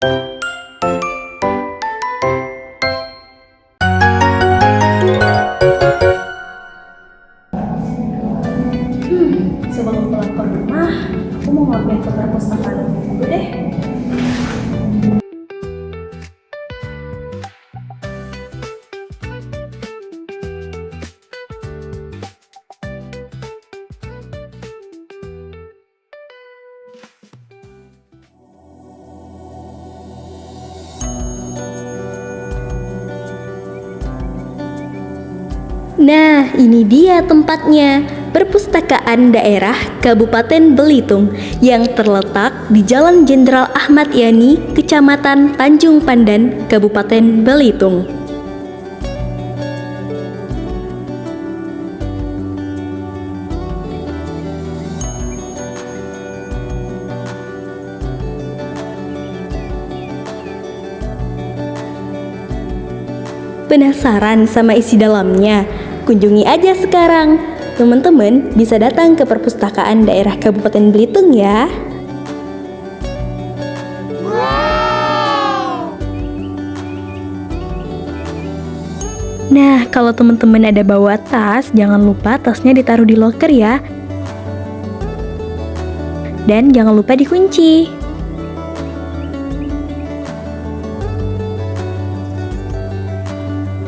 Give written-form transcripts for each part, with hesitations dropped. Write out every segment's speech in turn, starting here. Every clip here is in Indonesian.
Sebelum pulang ke rumah, aku mau mampir ke perpustakaan dulu deh. Nah, ini dia tempatnya, Perpustakaan Daerah Kabupaten Belitung yang terletak di Jalan Jenderal Ahmad Yani, Kecamatan Tanjung Pandan, Kabupaten Belitung. Penasaran sama isi dalamnya? Kunjungi aja sekarang. Teman-teman bisa datang ke Perpustakaan Daerah Kabupaten Belitung ya. Nah, kalau teman-teman ada bawa tas, jangan lupa tasnya ditaruh di loker ya. Dan jangan lupa dikunci.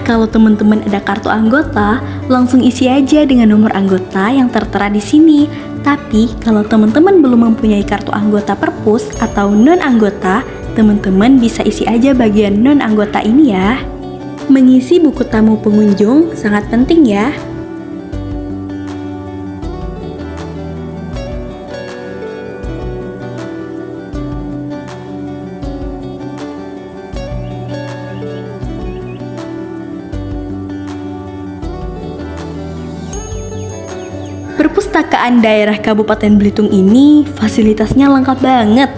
Kalau teman-teman ada kartu anggota, langsung isi aja dengan nomor anggota yang tertera di sini. Tapi kalau teman-teman belum mempunyai kartu anggota perpus atau non-anggota, teman-teman bisa isi aja bagian non-anggota ini ya. Mengisi buku tamu pengunjung sangat penting ya. Perpustakaan Daerah Kabupaten Belitung ini fasilitasnya lengkap banget.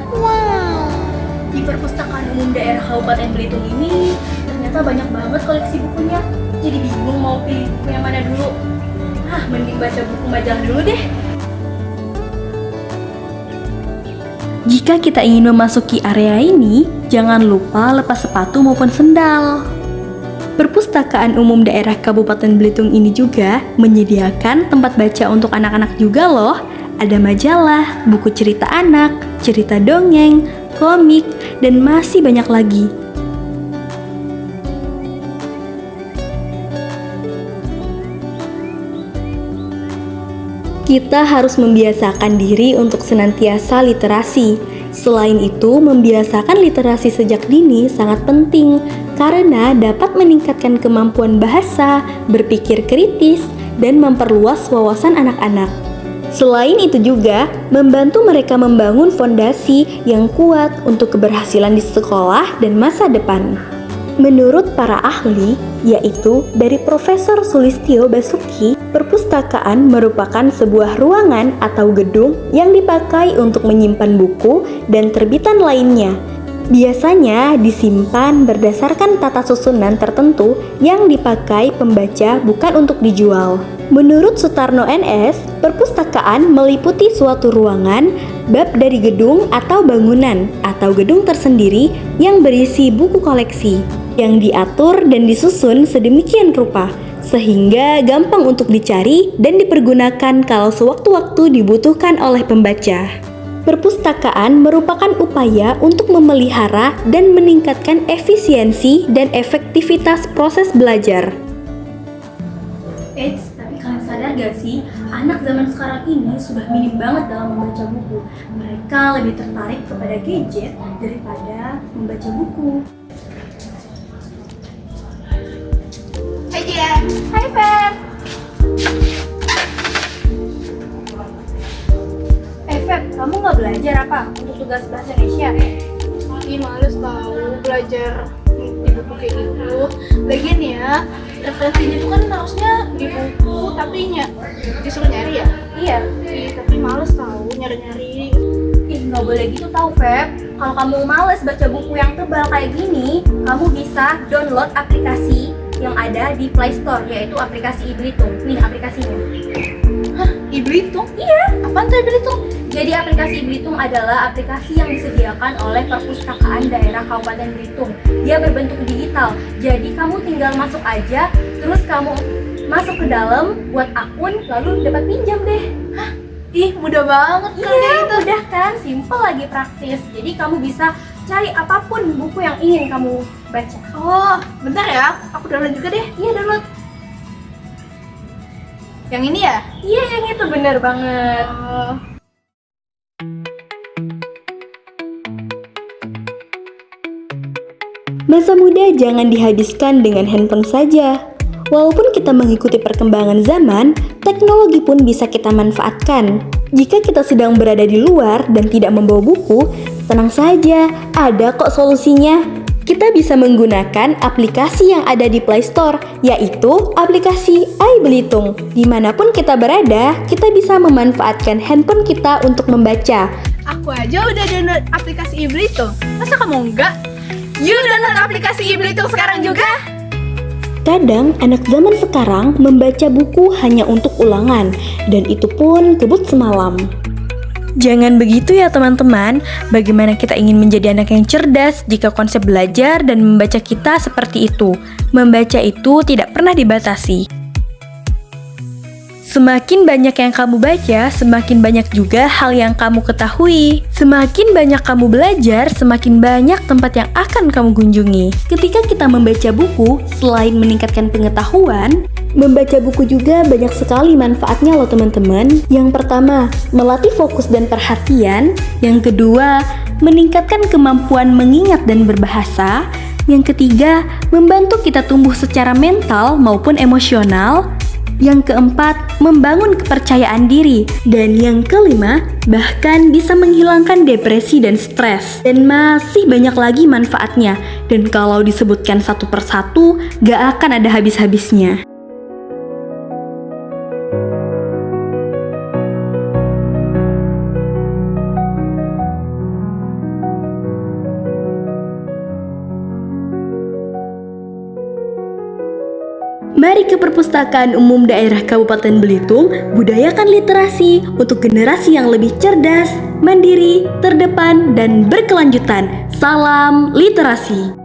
Di Perpustakaan Umum Daerah Kabupaten Belitung ini ternyata banyak banget koleksi bukunya. Jadi bingung mau pilih buku yang mana dulu. Mending baca buku majalah dulu deh. Jika kita ingin memasuki area ini, jangan lupa lepas sepatu maupun sendal. Perpustakaan Umum Daerah Kabupaten Belitung ini juga menyediakan tempat baca untuk anak-anak juga loh. Ada majalah, buku cerita anak, cerita dongeng, komik, dan masih banyak lagi. Kita harus membiasakan diri untuk senantiasa literasi. Selain itu, membiasakan literasi sejak dini sangat penting karena dapat meningkatkan kemampuan bahasa, berpikir kritis, dan memperluas wawasan anak-anak. Selain itu juga membantu mereka membangun fondasi yang kuat untuk keberhasilan di sekolah dan masa depan. Menurut para ahli, yaitu dari Profesor Sulistyo Basuki, perpustakaan merupakan sebuah ruangan atau gedung yang dipakai untuk menyimpan buku dan terbitan lainnya. Biasanya disimpan berdasarkan tata susunan tertentu yang dipakai pembaca bukan untuk dijual. Menurut Sutarno NS, perpustakaan meliputi suatu ruangan, bab dari gedung atau bangunan atau gedung tersendiri yang berisi buku koleksi yang diatur dan disusun sedemikian rupa sehingga gampang untuk dicari dan dipergunakan kalau sewaktu-waktu dibutuhkan oleh pembaca. Perpustakaan merupakan upaya untuk memelihara dan meningkatkan efisiensi dan efektivitas proses belajar. Tapi kalian sadar gak sih, anak zaman sekarang ini sudah minim banget dalam membaca buku. Mereka lebih tertarik kepada gadget daripada membaca buku. Hai Dia, hai Feb. Feb, kamu nggak belajar apa untuk tugas bahasa Indonesia? Ih, males tahu belajar di buku kayak gitu. Lagian ya, referensinya tuh kan harusnya di buku, tapi disuruh nyari ya? Iya. Tapi males tahu nyari-nyari. Nggak boleh gitu tahu, Feb. Kalau kamu males baca buku yang tebal kayak gini, kamu bisa download aplikasi yang ada di Play Store, yaitu aplikasi iBelitung. Nih aplikasinya. Hah, iBelitung? Iya. Apaan tuh iBelitung? Jadi aplikasi iBelitung adalah aplikasi yang disediakan oleh Perpustakaan Daerah Kabupaten Belitung. Dia berbentuk digital. Jadi kamu tinggal masuk aja, terus kamu masuk ke dalam, buat akun, lalu dapat pinjam deh. Hah? Ih, mudah banget kan kayak Iya, gitu. mudah kan? Simple lagi, praktis. Jadi kamu bisa cari apapun buku yang ingin kamu baca. Oh, bentar ya, aku download juga deh. Iya, download. Yang ini ya? Iya, yang itu bener banget. Oh. Masa muda jangan dihabiskan dengan handphone saja. Walaupun kita mengikuti perkembangan zaman, teknologi pun bisa kita manfaatkan. Jika kita sedang berada di luar dan tidak membawa buku, tenang saja, ada kok solusinya. Kita bisa menggunakan aplikasi yang ada di Play Store, yaitu aplikasi iBelitung. Dimanapun kita berada, kita bisa memanfaatkan handphone kita untuk membaca. Aku aja udah download aplikasi iBelitung. Masa kamu enggak? Yuk download aplikasi iBelitung sekarang juga. Kadang anak zaman sekarang membaca buku hanya untuk ulangan, dan itu pun kebut semalam. Jangan begitu ya teman-teman. Bagaimana kita ingin menjadi anak yang cerdas jika konsep belajar dan membaca kita seperti itu? Membaca itu tidak pernah dibatasi. Semakin banyak yang kamu baca, semakin banyak juga hal yang kamu ketahui. Semakin banyak kamu belajar, semakin banyak tempat yang akan kamu kunjungi. Ketika kita membaca buku, selain meningkatkan pengetahuan, membaca buku juga banyak sekali manfaatnya loh teman-teman. Yang pertama, melatih fokus dan perhatian. Yang kedua, meningkatkan kemampuan mengingat dan berbahasa. Yang ketiga, membantu kita tumbuh secara mental maupun emosional. Yang keempat, membangun kepercayaan diri. Dan yang kelima, bahkan bisa menghilangkan depresi dan stres. Dan masih banyak lagi manfaatnya. Dan kalau disebutkan satu persatu, gak akan ada habis-habisnya. Mari ke Perpustakaan Umum Daerah Kabupaten Belitung, budayakan literasi untuk generasi yang lebih cerdas, mandiri, terdepan, dan berkelanjutan. Salam literasi!